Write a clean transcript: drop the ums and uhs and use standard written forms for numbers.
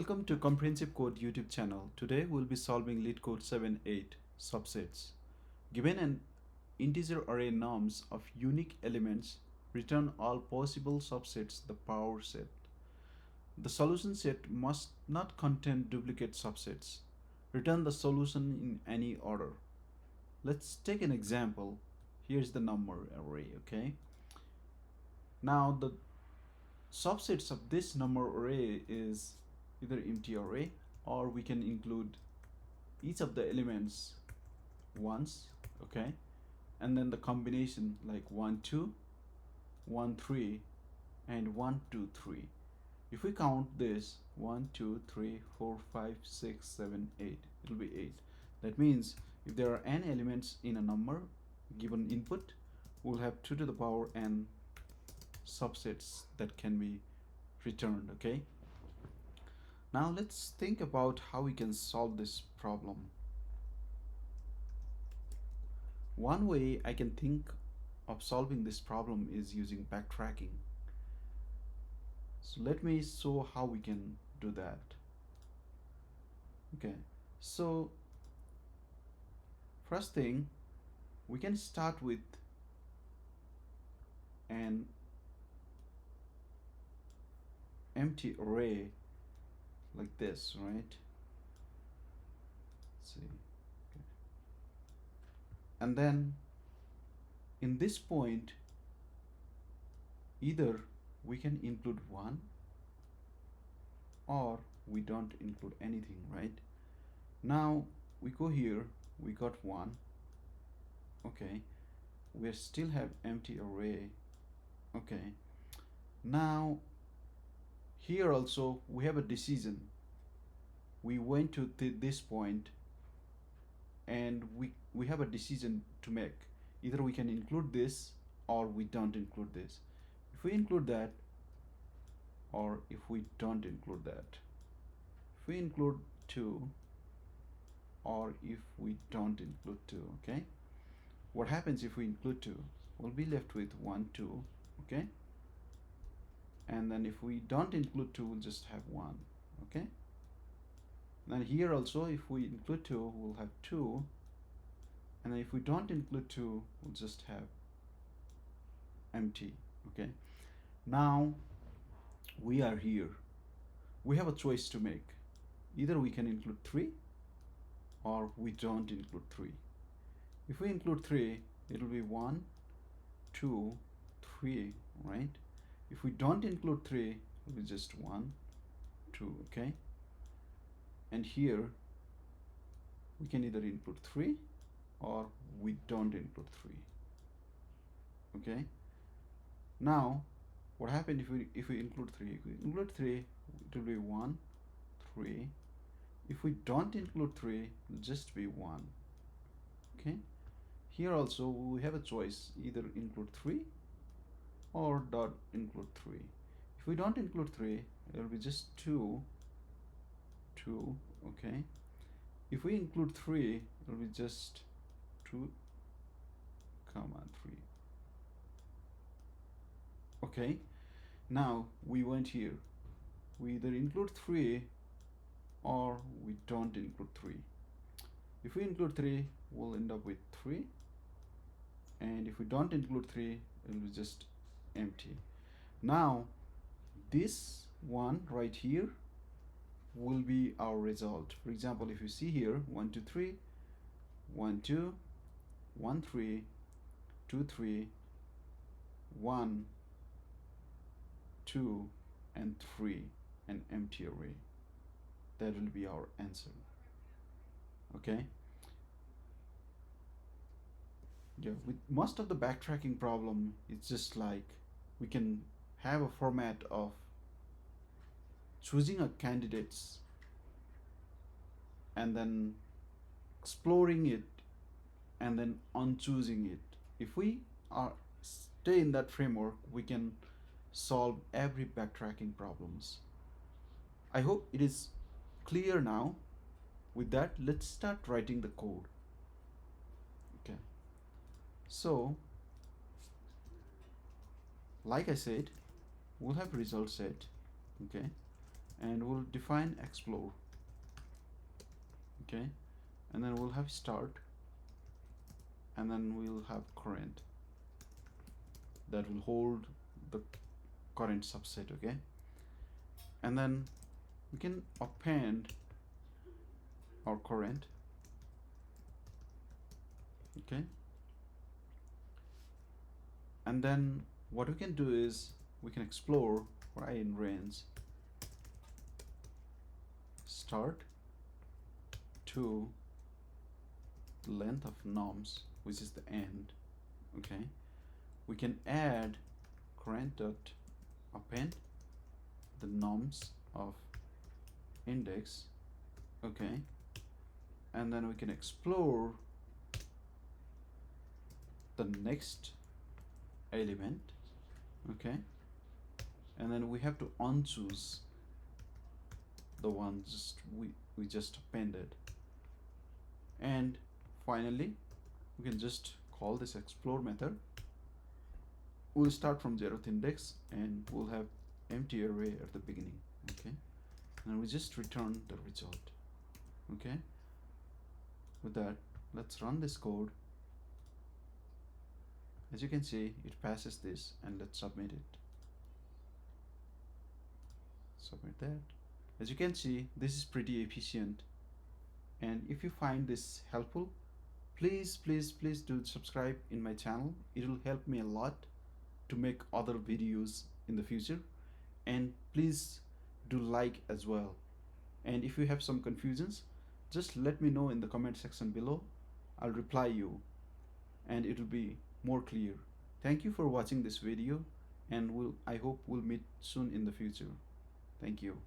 Welcome to Comprehensive Code YouTube channel. Today we'll be solving Leetcode 7.8 subsets. Given an integer array norms of unique elements, return all possible subsets the power set. The solution set must not contain duplicate subsets. Return the solution in any order. Let's take an example. Here's the number array, okay? Now the subsets of this number array is either empty array, or we can include each of the elements once, okay, and then the combination like 1 2 1 3 and 1 2 3. If we count this 1 2 3 4 5 6 7 8, it will be 8. That means if there are n elements in a number given input, we'll have 2 to the power n subsets that can be returned. Okay, now let's think about how we can solve this problem. One way I can think of solving this problem is using backtracking. So let me show how we can do that. Okay, so first thing, we can start with an empty array like this, right? Let's see. Okay. And then in this point, either we can include 1 or we don't include anything, right? Now we go here, we got 1. Okay, we still have empty array. Okay, now here also we have a decision. We went to this point and we have a decision to make. Either we can include this or we don't include this. If we include that or if we don't include that. If we include 2 or if we don't include 2, okay? What happens if we include 2? We'll be left with 1 2, okay? And then if we don't include 2, we'll just have 1, okay? Then here also, if we include 2, we'll have 2. And then if we don't include 2, we'll just have empty, okay? Now we are here. We have a choice to make. Either we can include 3 or we don't include 3. If we include 3, it'll be 1 2 3, right? If we don't include 3, it'll be just 1 2, okay? And here we can either include 3 or we don't include 3, okay? Now what happened if we include 3? If we include 3, it will be 1 3. If we don't include 3, it'll just be 1, okay? Here also we have a choice, either include 3 or don't include 3. If we don't include 3, it will be just 2 2, okay? If we include 3, it will be just 2 comma 3, okay? Now we went here, we either include 3 or we don't include 3. If we include 3, we'll end up with 3, and if we don't include 3, it will be just empty. Now this one right here will be our result. For example, if you see here 1 2 3 1 2 1 3 2 3 1 2 and 3, an empty array. That will be our answer, okay? Yeah, with most of the backtracking problem, it's just like we can have a format of choosing a candidates and then exploring it and then unchoosing it. If we are stay in that framework, we can solve every backtracking problems. I hope it is clear now. With that, let's start writing the code. Okay, so like I said, we'll have result set, okay, and we'll define explore. Okay, and then we'll have start, and then we'll have current that will hold the current subset. Okay, and then we can append our current. Okay, and then what we can do is we can explore right in range start to the length of norms, which is the end. Okay, we can add current dot append the norms of index. Okay, and then we can explore the next element. Okay, and then we have to unchoose the one we just appended, and finally we can just call this explore method. We'll start from 0th index and we'll have empty array at the beginning. Okay, and we just return the result. Okay, with that, let's run this code. As you can see, it passes this, and let's submit it. Submit that. As you can see, this is pretty efficient, and if you find this helpful, please do subscribe in my channel. It will help me a lot to make other videos in the future, and please do like as well. And if you have some confusions, just let me know in the comment section below. I'll reply you, and it will be more clear. Thank you for watching this video, and I hope we'll meet soon in the future. Thank you.